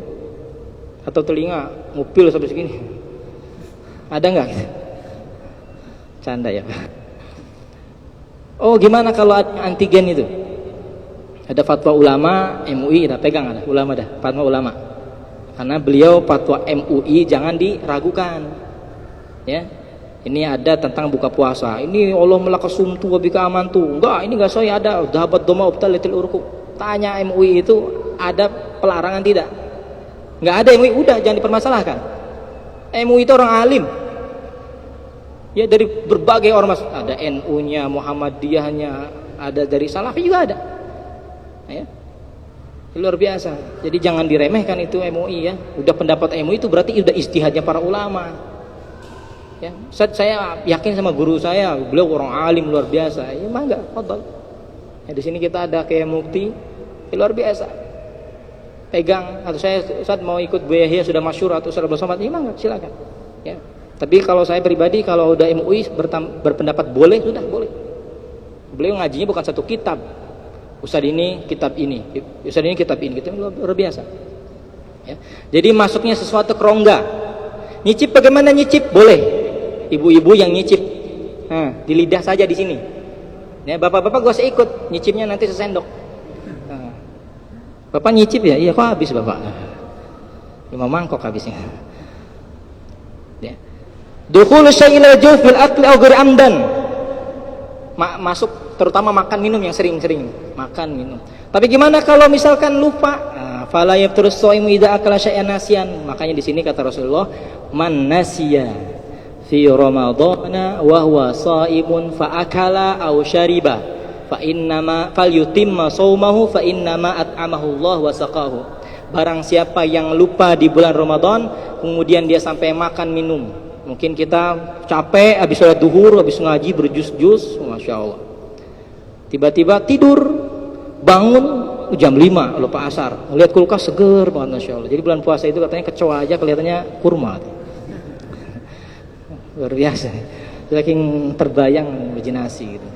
Speaker 2: Atau telinga ngupil sampai segini. Ada nggak? Canda ya. Oh, gimana kalau antigen itu? Ada fatwa ulama MUI, dah pegang, ada ulama dah, fatwa ulama. Karena beliau fatwa MUI jangan diragukan. Ya. Ini ada tentang buka puasa. Ini Allah melakasumtu wa bika amantu. Enggak, ini enggak saya ada dhahabat doma ubtalatil urqu. Tanya MUI itu ada pelarangan tidak? Enggak ada MUI, udah jangan dipermasalahkan. MUI itu orang alim. Ya, dari berbagai ormas, ada NU-nya, Muhammadiyahnya, ada dari Salafi juga ada. Ya. Luar biasa. Jadi jangan diremehkan itu MUI ya. Udah pendapat MUI itu berarti udah ijtihadnya para ulama. Ya, saya yakin sama guru saya, beliau orang alim luar biasa. Ya mangga, fadhal. Ya, di sini kita ada kayak mufti, luar biasa. pegang, atau saya Ustaz mau ikut Bu Yahya sudah masyhur atau Ustaz Abdul Somad, ya mangga silakan. Ya. Tapi kalau saya pribadi kalau udah MUI berpendapat boleh, sudah boleh. Beliau ngajinya bukan satu kitab. Ustaz ini kitab ini, Ustaz ini kitab ini, gitu luar biasa. Ya. Jadi masuknya sesuatu ke rongga. Nyicip bagaimana nyicip? Boleh. Ibu-ibu yang nyicip. Nah, di lidah saja di sini. Ya, bapak-bapak gak usah ikut, nyicipnya nanti sesendok. Nah. Bapak nyicip ya? Iya, kok habis Bapak? 5 mangkok habisnya. Ya. Dukhulu syai'il jawfil akli aw ghairi amdan. Masuk terutama makan minum yang sering-sering makan minum. Tapi gimana kalau misalkan lupa? Fala yafturus shaimu idza akala syai'an nasiyan. Makanya di sini kata Rasulullah, man nasiya fi ramadhana wa huwa shaimun fa akala aw syariba fa innama falyutimma shaumahu fa innama at'amahu Allah wa saqahu. Barang siapa yang lupa di bulan Ramadan kemudian dia sampai makan minum, mungkin kita capek habis sholat duhur, habis ngaji berjus-jus, Masya Allah, tiba-tiba tidur, bangun jam 5 lupa asar, lihat kulkas seger banget, Masya Allah. Jadi bulan puasa itu katanya kecoa aja kelihatannya kurma. Luar biasa, saking terbayang imajinasi gitu.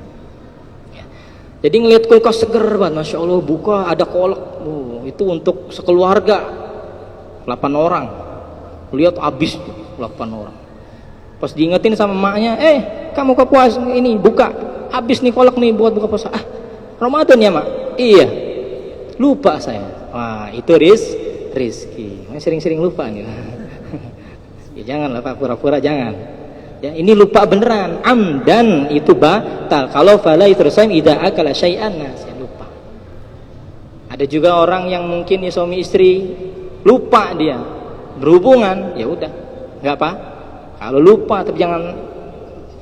Speaker 2: Jadi ngelihat kulkas seger banget, Masya Allah, buka ada kolak, itu untuk sekeluarga 8 orang, lihat habis 8 orang. Pas diingetin sama emaknya, kamu ke puasa ini buka, habis nih kolak nih buat buka puasa. Ramadan ya mak? Iya, lupa saya. Wah, itu rizki. Sering-sering lupa nih. Ya janganlah Pak, pura-pura jangan. Ya, ini lupa beneran. Amdan itu batal. Kalau fala yutrusaim idza akala syai'an, saya lupa. Ada juga orang yang mungkin ya suami istri lupa dia berhubungan, ya udah, nggak apa. Kalau lupa, tapi jangan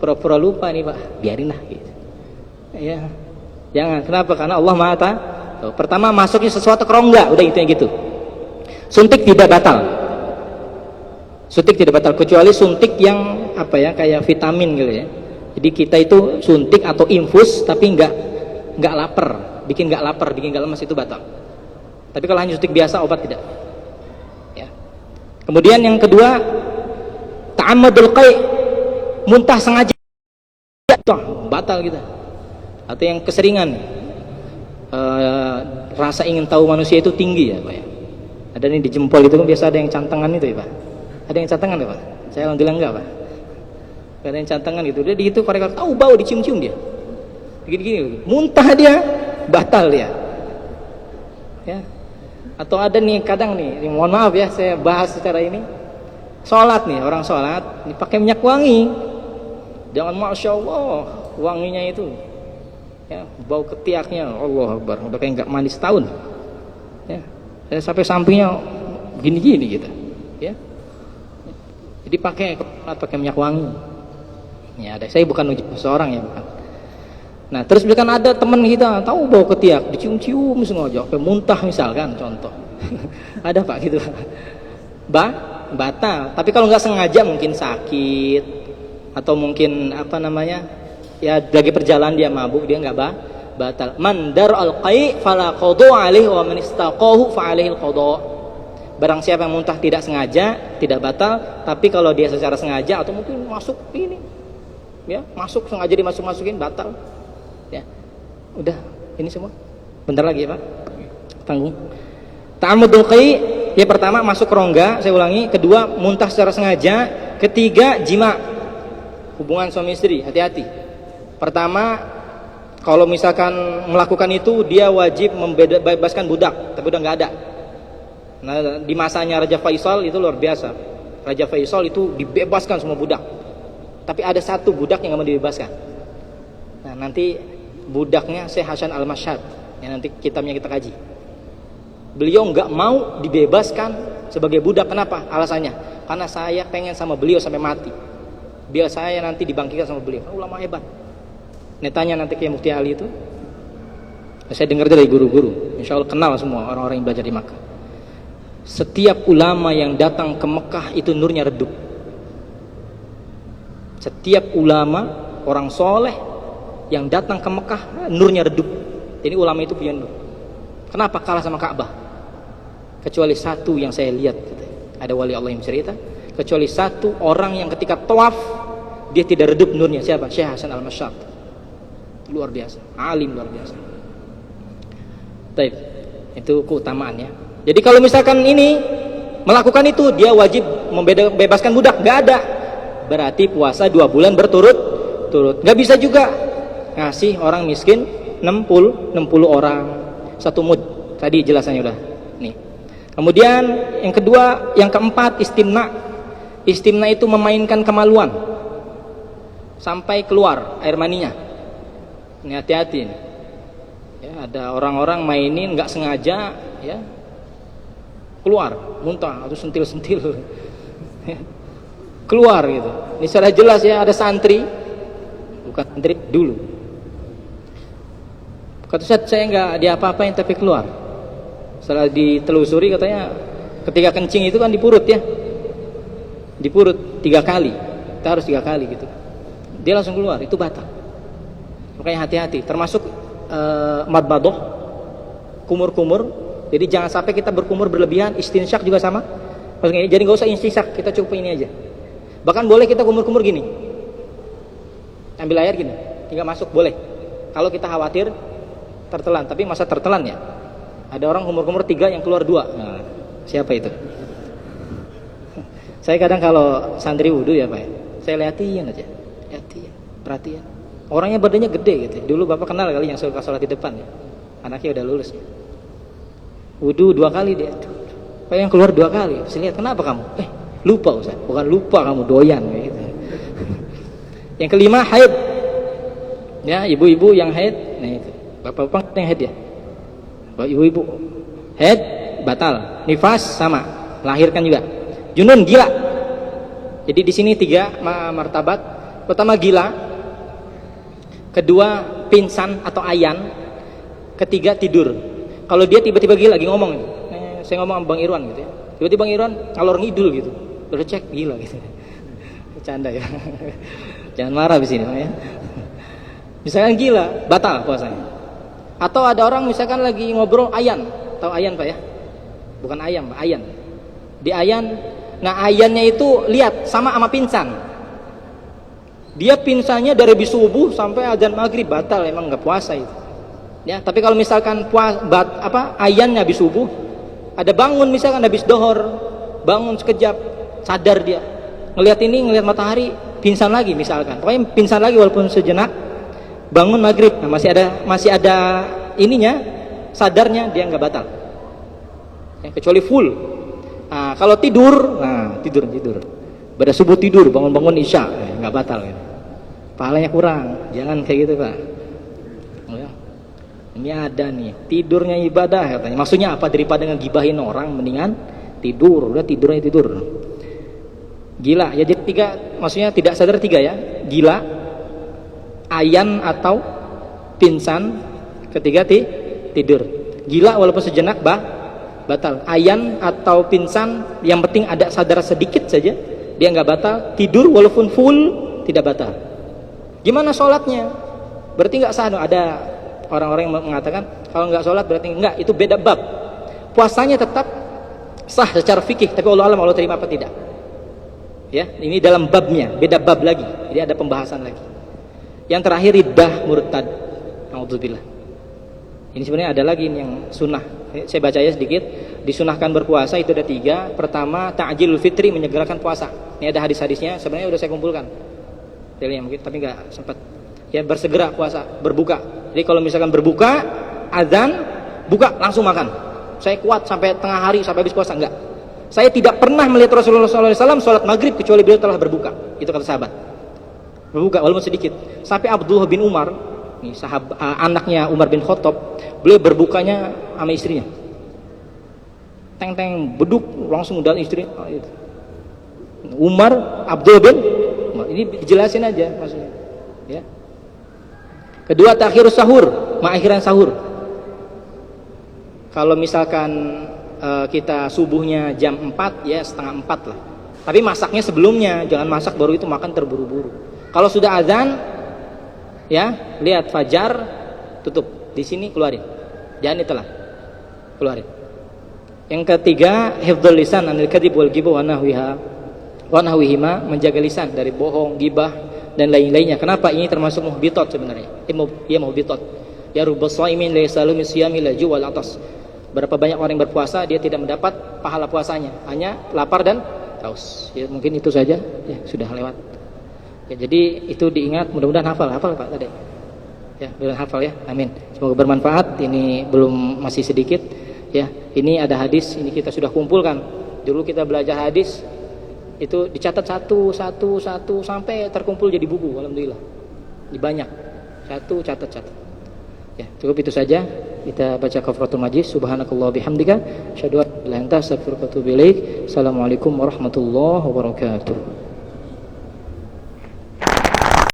Speaker 2: pura-pura lupa nih Pak, biarin lah gitu. Ya, jangan. Kenapa? Karena Allah Maha Tahu. Pertama masuknya sesuatu ke rongga, udah itu yang gitu. Suntik tidak batal. Suntik tidak batal kecuali suntik yang apa ya, kayak vitamin gitu ya. Jadi kita itu suntik atau infus tapi nggak lapar, bikin nggak lapar, bikin nggak lemas, itu batal. Tapi kalau hanya suntik biasa, obat tidak. Ya. Kemudian yang kedua, ta'ammadul qai', muntah sengaja, batal kita. Atau yang keseringan, rasa ingin tahu manusia itu tinggi ya Pak ya. Ada nih di jempol itu kan biasa ada yang cantengan itu ya Pak. Ada yang cantengan ya Pak? Saya alhamdulillah enggak Pak. Ada yang cantengan gitu, dia di itu korek tahu bau, dicium-cium dia. Gini-gini, muntah dia, batal dia. Ya. Atau ada nih kadang nih, mohon maaf ya saya bahas secara ini. Sholat nih, orang sholat ini pakai minyak wangi, jangan Masya Allah wanginya itu ya, bau ketiaknya Allah Akbar, udah kayak nggak mandi setahun ya. Saya sampai sampingnya gini-gini gitu ya. Jadi pakai minyak wangi ya. Ada, saya bukan uji seorang ya, bukan. Nah terus misalkan ada teman kita tahu bau ketiak, dicium-cium sengaja sampai muntah misalkan, contoh. Ada Pak gitu batal. Tapi kalau nggak sengaja mungkin sakit atau mungkin apa namanya ya, lagi perjalanan dia mabuk, dia nggak batal. Mandar al-qai' fala qada' alaihi wa man istaqahu fa alaihi al-qada'. Barang siapa yang muntah tidak sengaja tidak batal, tapi kalau dia secara sengaja atau mungkin masuk ini ya, masuk sengaja dimasuk-masukin, batal ya. Udah ini semua bentar lagi ya Pak, tanggung. Ta'ammudul qai', ya pertama masuk rongga, saya ulangi. Kedua muntah secara sengaja. Ketiga jima, hubungan suami istri, hati-hati. Pertama kalau misalkan melakukan itu dia wajib membebaskan budak, tapi udah nggak ada. Nah di masanya Raja Faisal itu luar biasa. Raja Faisal itu dibebaskan semua budak, tapi ada satu budak yang nggak mau dibebaskan. Nah nanti budaknya Syekh Hasan Al-Mashhad yang nanti kitabnya kita kaji. Beliau nggak mau dibebaskan sebagai budak. Kenapa? Alasannya, karena saya pengen sama beliau sampai mati, biar saya nanti dibangkitkan sama beliau. Ulama hebat. Netanya nanti kayak Mufti Ali itu, saya dengar dari guru-guru, insya Allah kenal semua orang-orang yang belajar di Makkah. Setiap ulama yang datang ke Mekah itu nurnya redup. Setiap ulama, orang soleh yang datang ke Mekah nurnya redup. Jadi ulama itu punya nur. Kenapa? Kalah sama Ka'bah. kecuali satu yang saya lihat. Ada wali Allah yang cerita, kecuali satu orang yang ketika tawaf dia tidak redup nurnya. Siapa? Syekh Hasan Al-Masyad. Luar biasa, alim luar biasa. Baik, itu keutamaannya. Jadi kalau misalkan ini melakukan itu, dia wajib membebaskan budak. Nggak ada, berarti puasa 2 bulan berturut-turut. Nggak bisa juga ngasih orang miskin 60 orang satu mud. Tadi jelasannya udah nih. Kemudian yang kedua, yang keempat, istimna. Istimna itu memainkan kemaluan sampai keluar air maninya. Ini hati-hati nih. Ya, ada orang-orang mainin nggak sengaja, ya, keluar muntah atau sentil-sentil keluar gitu. Ini secara jelas ya, ada santri, bukan santri dulu, kata Ustaz, saya nggak diapa-apain tapi keluar. Setelah ditelusuri katanya ketika kencing itu kan di perut ya, di perut 3 kali, kita harus 3 kali gitu. Dia langsung keluar, itu batal. Makanya hati-hati, termasuk madmadoh, kumur-kumur. Jadi jangan sampai kita berkumur berlebihan. Istinsyak juga sama. Jadi nggak usah istinsyak, kita cukup ini aja. Bahkan boleh kita kumur-kumur gini, ambil air gini, hingga masuk boleh. Kalau kita khawatir tertelan, tapi masa tertelan ya? Ada orang kumur-kumur 3 yang keluar 2. Nah, siapa itu? Saya kadang kalau santri wudu ya Pak, saya lihatin aja, lihatin, perhatian. Orangnya badannya gede gitu. Dulu Bapak kenal kali yang suka sholat di depan ya. Anaknya udah lulus ya. Wudu 2 kali dia. Pak yang keluar 2 kali. Saya lihat, kenapa kamu? Lupa Ustaz. Bukan lupa, kamu doyan gitu. Yang kelima, haid. Ya, ibu-ibu yang haid. Nah itu. Bapak-bapak yang haid ya. Ibu-ibu haid batal. Nifas sama, melahirkan juga. Junun, gila. Jadi di sini 3 martabat. Pertama gila. Kedua pingsan atau ayan. Ketiga tidur. Kalau dia tiba-tiba gila lagi ngomong, saya ngomong sama Bang Irwan gitu ya. Tiba-tiba Bang Irwan ngalor ngidul gitu. Udah cek gila gitu. Bercanda ya. Jangan marah di sini ya. Misalkan gila, batal puasanya. Atau ada orang misalkan lagi ngobrol ayan. Tahu ayan Pak ya? Bukan ayam, Pak, ayan. Di ayan, nah ayannya itu lihat sama pingsan. Dia pingsannya dari habis subuh sampai azan maghrib, batal, emang nggak puasa itu. Ya, tapi kalau misalkan ayannya habis subuh, ada bangun misalkan habis dohor, bangun sekejap, sadar dia, ngelihat matahari, pingsan lagi misalkan. Pokoknya pingsan lagi walaupun sejenak, bangun maghrib, nah, masih ada ininya, sadarnya, dia nggak batal. Ya, kecuali full. Nah, kalau tidur, tidur. Pada subuh tidur, bangun isya, nggak batal. Gitu. Pahalanya kurang, jangan kayak gitu Pak. Ya. Ini ada nih, tidurnya ibadah katanya. Maksudnya apa? Daripada ngegibahin orang, mendingan tidur. Udah tidurnya tidur. Gila, ya jadi 3, maksudnya tidak sadar 3 ya. Gila, ayan atau pingsan. Ketiga tidur. Gila walaupun sejenak batal. Ayan atau pingsan, yang penting ada sadar sedikit saja, dia nggak batal. Tidur walaupun full tidak batal. Gimana sholatnya? Berarti nggak sah. Ada orang-orang yang mengatakan kalau nggak sholat berarti nggak, itu beda bab. Puasanya tetap sah secara fikih, tapi Allah alam Allah terima apa tidak. Ya, ini dalam babnya, beda bab lagi. Jadi ada pembahasan lagi. Yang terakhir riddah murtad. Alhamdulillah. Ini sebenarnya ada lagi yang sunnah. Saya baca ya sedikit. Disunahkan berpuasa itu ada 3. Pertama, ta'jilul fitri, menyegerakan puasa. Ini ada hadis-hadisnya. Sebenarnya udah saya kumpulkan. Mungkin, tapi nggak sempat. Ya, bersegera puasa, berbuka. Jadi kalau misalkan berbuka, azan, buka langsung makan. Saya kuat sampai tengah hari sampai habis puasa, enggak. Saya tidak pernah melihat Rasulullah SAW sholat maghrib kecuali beliau telah berbuka. Itu kata sahabat. Berbuka walaupun sedikit. Sampai Abdullah bin Umar, nih anaknya Umar bin Khattab, beliau berbukanya sama istrinya. Teng beduk langsung dan istri. Umar, Abdullah bin Umar. Ini dijelasin aja maksudnya. Ya. Kedua, takhirus sahur, mengakhiran sahur. Kalau misalkan kita subuhnya jam 4, ya setengah 4 lah. Tapi masaknya sebelumnya, jangan masak baru itu makan terburu-buru. Kalau sudah azan, ya lihat fajar, tutup di sini keluarin, jangan itulah keluarin. Yang ketiga, hifdzul lisan anil kadzib wal ghibah wa nahwihima, menjaga lisan dari bohong, gibah dan lain-lainnya. Kenapa? Ini termasuk muhbitot sebenarnya. Ia muhbitot. Ya rubbas shaimin laysa lahu min siyami la ju' wal atas. Berapa banyak orang yang berpuasa dia tidak mendapat pahala puasanya, hanya lapar dan haus. Ya, mungkin itu saja. Ya, sudah lewat. Ya, jadi itu diingat, mudah-mudahan hafal Pak tadi. Ya, mudah-mudahan hafal ya. Amin. Semoga bermanfaat. Ini belum, masih sedikit. Ya, ini ada hadis, ini kita sudah kumpulkan. Dulu kita belajar hadis itu dicatat satu sampai terkumpul jadi buku, alhamdulillah. Ini banyak. Satu catat. Ya, cukup itu saja. Kita baca kafaratul majlis. Subhanakallah bihamdika asyhadu an la ilaha illa anta astaghfiruka wa atubu ilaik. Assalamualaikum warahmatullahi wabarakatuh.